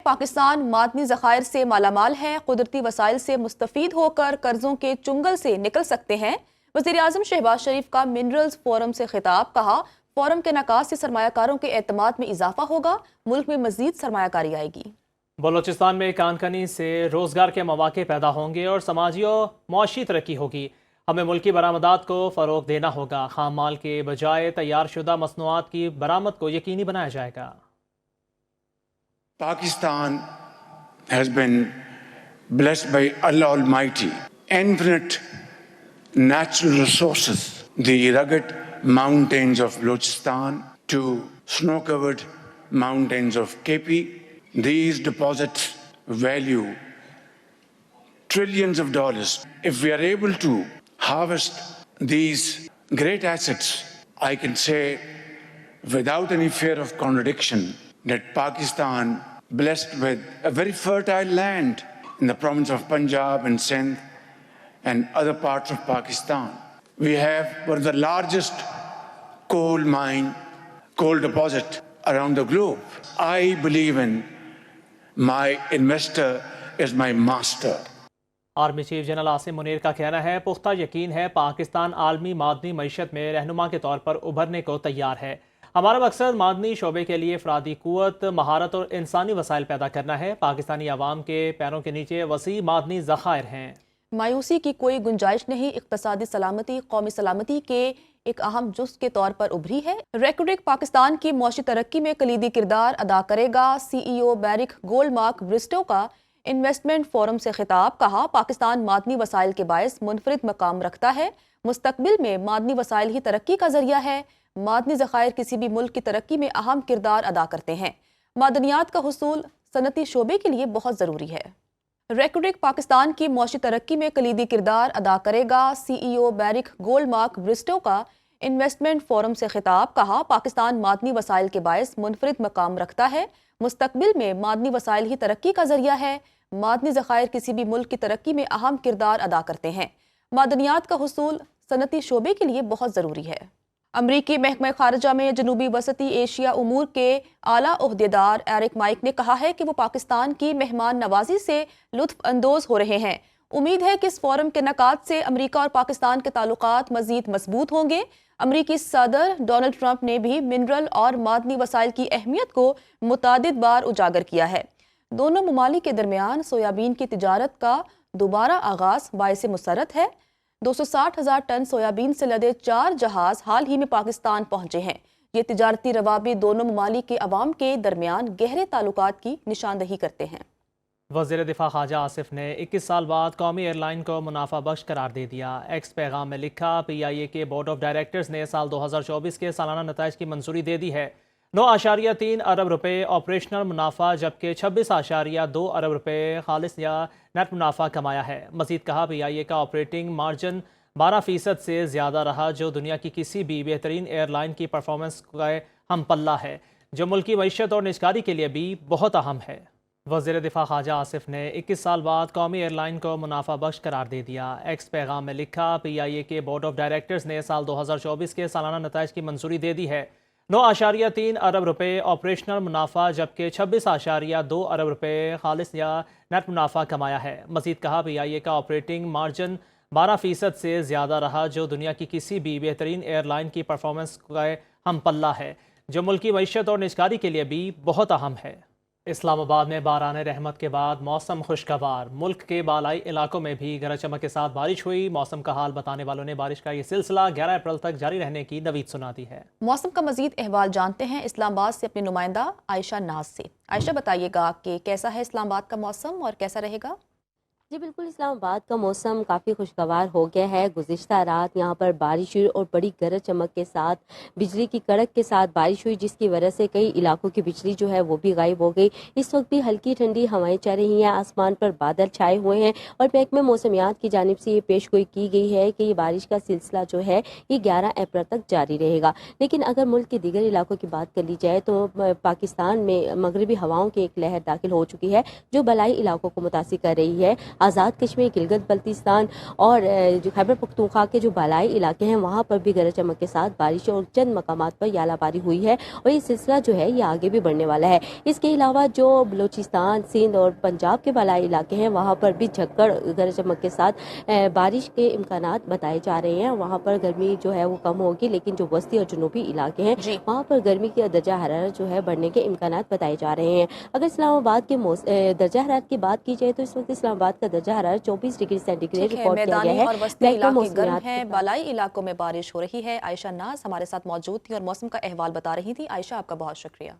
پاکستان معدنی ذخائر سے مالا مال ہے، قدرتی وسائل سے مستفید ہو کر قرضوں کے چنگل سے نکل سکتے ہیں۔ وزیر اعظم شہباز شریف کا منرلز فورم سے خطاب، کہا فورم کے انعقاد سے سرمایہ کاروں کے اعتماد میں اضافہ ہوگا، ملک میں مزید سرمایہ کاری آئے گی۔ بلوچستان میں کان کنی سے روزگار کے مواقع پیدا ہوں گے اور سماجی و معاشی ترقی ہوگی۔ ہمیں ملکی برآمدات کو فروغ دینا ہوگا، خام مال کے بجائے تیار شدہ مصنوعات کی برآمد کو یقینی بنایا جائے گا۔ Pakistan has been blessed by Allah Almighty, infinite natural resources, the rugged mountains of Balochistan to snow-covered mountains of KP. These deposits value trillions of dollars. If we are able to harvest these great assets, I can say without any fear of contradiction that Pakistan, blessed with a very fertile land in the province of Punjab and Sindh and other parts of Pakistan, we have one of the largest coal deposit around the globe. I believe in my investor is my master. Army chief general Asim Munir کا کہنا ہے، پختہ یقین ہے پاکستان عالمی معدنی معیشت میں رہنما کے طور پر ابھرنے کو تیار ہے۔ ہمارا مقصد معدنی شعبے کے لیے افرادی قوت، مہارت اور انسانی وسائل پیدا کرنا ہے۔ پاکستانی عوام کے پیروں کے نیچے وسیع معدنی ذخائر ہیں۔ مایوسی کی کوئی گنجائش نہیں، اقتصادی سلامتی قومی سلامتی کے ایک اہم جز کے طور پر ابھری ہے۔ ریکوڈک پاکستان کی معاشی ترقی میں کلیدی کردار ادا کرے گا۔ سی ای او بیرک گولڈ مارک برسٹو کا انویسٹمنٹ فورم سے خطاب، کہا پاکستان معدنی وسائل کے باعث منفرد مقام رکھتا ہے، مستقبل میں معدنی وسائل ہی ترقی کا ذریعہ ہے۔ معدنی ذخائر کسی بھی ملک کی ترقی میں اہم کردار ادا کرتے ہیں۔ معدنیات کا حصول صنعتی شعبے کے لیے بہت ضروری ہے۔ ریکوڈک پاکستان کی معاشی ترقی میں کلیدی کردار ادا کرے گا۔ سی ای او بیرک گولڈ مارک برسٹو کا انویسٹمنٹ فورم سے خطاب، کہا پاکستان معدنی وسائل کے باعث منفرد مقام رکھتا ہے، مستقبل میں معدنی وسائل ہی ترقی کا ذریعہ ہے۔ معدنی ذخائر کسی بھی ملک کی ترقی میں اہم کردار ادا کرتے ہیں۔ معدنیات کا حصول صنعتی شعبے کے لیے بہت ضروری ہے۔ امریکی محکمہ خارجہ میں جنوبی وسطی ایشیا امور کے اعلیٰ عہدیدار ایرک مائک نے کہا ہے کہ وہ پاکستان کی مہمان نوازی سے لطف اندوز ہو رہے ہیں۔ امید ہے کہ اس فورم کے انعقاد سے امریکہ اور پاکستان کے تعلقات مزید مضبوط ہوں گے۔ امریکی صدر ڈونلڈ ٹرمپ نے بھی منرل اور معدنی وسائل کی اہمیت کو متعدد بار اجاگر کیا ہے۔ دونوں ممالک کے درمیان سویابین کی تجارت کا دوبارہ آغاز باعث مسرت ہے۔ 260,000 ٹن سویابین سے لدے 4 جہاز حال ہی میں پاکستان پہنچے ہیں۔ یہ تجارتی روابط دونوں ممالک کے عوام کے درمیان گہرے تعلقات کی نشاندہی کرتے ہیں۔ وزیر دفاع خواجہ آصف نے 21 سال بعد قومی ایئر لائن کو منافع بخش قرار دے دیا۔ ایکس پیغام میں لکھا، پی آئی اے کے بورڈ آف ڈائریکٹرز نے سال 2024 کے سالانہ نتائج کی منظوری دے دی ہے۔ 9.3 ارب روپے آپریشنل منافع جبکہ 26.2 ارب روپے خالص یا نیٹ منافع کمایا ہے۔ مزید کہا، پی آئی اے کا آپریٹنگ مارجن 12% سے زیادہ رہا، جو دنیا کی کسی بھی بہترین ایئر لائن کی پرفارمنس کا ہم پلہ ہے، جو ملکی معیشت اور نجکاری کے لیے بھی بہت اہم ہے۔ وزیر دفاع خواجہ آصف نے 21 سال بعد قومی ایئر لائن کو منافع بخش قرار دے دیا۔ ایکس پیغام میں لکھا، پی آئی اے کے بورڈ آف ڈائریکٹرز نے سال 2024 کے سالانہ نتائج کی منظوری دے دی ہے۔ 9.3 ارب روپے آپریشنل منافع جبکہ 26.2 ارب روپے خالص یا نیٹ منافع کمایا ہے۔ مزید کہا، پی آئی اے کا آپریٹنگ مارجن 12% سے زیادہ رہا، جو دنیا کی کسی بھی بہترین ایئر لائن کی پرفارمنس کا ہم پلہ ہے، جو ملکی معیشت اور نجکاری کے لیے بھی بہت اہم ہے۔ اسلام آباد میں باران رحمت کے بعد موسم خوشگوار، ملک کے بالائی علاقوں میں بھی گرج چمک کے ساتھ بارش ہوئی۔ موسم کا حال بتانے والوں نے بارش کا یہ سلسلہ 11 اپریل تک جاری رہنے کی نوید سنا دی ہے۔ موسم کا مزید احوال جانتے ہیں اسلام آباد سے اپنے نمائندہ عائشہ ناز سے۔ عائشہ، بتائیے گا کہ کیسا ہے اسلام آباد کا موسم اور کیسا رہے گا؟ جی بالکل، اسلام آباد کا موسم کافی خوشگوار ہو گیا ہے۔ گزشتہ رات یہاں پر بارش ہوئی اور بڑی گرج چمک کے ساتھ بجلی کی کڑک کے ساتھ بارش ہوئی، جس کی وجہ سے کئی علاقوں کی بجلی جو ہے وہ بھی غائب ہو گئی۔ اس وقت بھی ہلکی ٹھنڈی ہوائیں چل رہی ہیں، آسمان پر بادل چھائے ہوئے ہیں اور محکمہ موسمیات کی جانب سے یہ پیش گوئی کی گئی ہے کہ یہ بارش کا سلسلہ جو ہے یہ 11 اپریل تک جاری رہے گا۔ لیکن اگر ملک کے دیگر علاقوں کی بات کر لی جائے تو پاکستان میں مغربی ہواؤں کی ایک لہر داخل ہو چکی ہے جو بالائی علاقوں کو متاثر کر رہی ہے۔ آزاد کشمیر، گلگت بلتستان اور جو خیبر پختونخوا کے جو بالائی علاقے ہیں وہاں پر بھی گرج چمک کے ساتھ بارش اور چند مقامات پر یالہ باری ہوئی ہے اور یہ سلسلہ جو ہے یہ آگے بھی بڑھنے والا ہے۔ اس کے علاوہ جو بلوچستان، سندھ اور پنجاب کے بالائی علاقے ہیں وہاں پر بھی جھکڑ گرج چمک کے ساتھ بارش کے امکانات بتائے جا رہے ہیں۔ وہاں پر گرمی جو ہے وہ کم ہوگی، لیکن جو وسطی اور جنوبی علاقے ہیں وہاں پر گرمی کی درجہ حرارت جو ہے بڑھنے کے امکانات بتائے جا رہے ہیں۔ اگر اسلام آباد کے درجہ حرارت کی بات کی جائے تو اس وقت اسلام آباد کا درجہ حرارت 24 ڈگری سینٹی گریڈ ریکارڈ کیا گیا ہے۔ اور وسطی علاقے گرم ہیں، بالائی علاقوں میں بارش ہو رہی ہے۔ عائشہ ناز ہمارے ساتھ موجود تھی اور موسم کا احوال بتا رہی تھی۔ عائشہ، آپ کا بہت شکریہ۔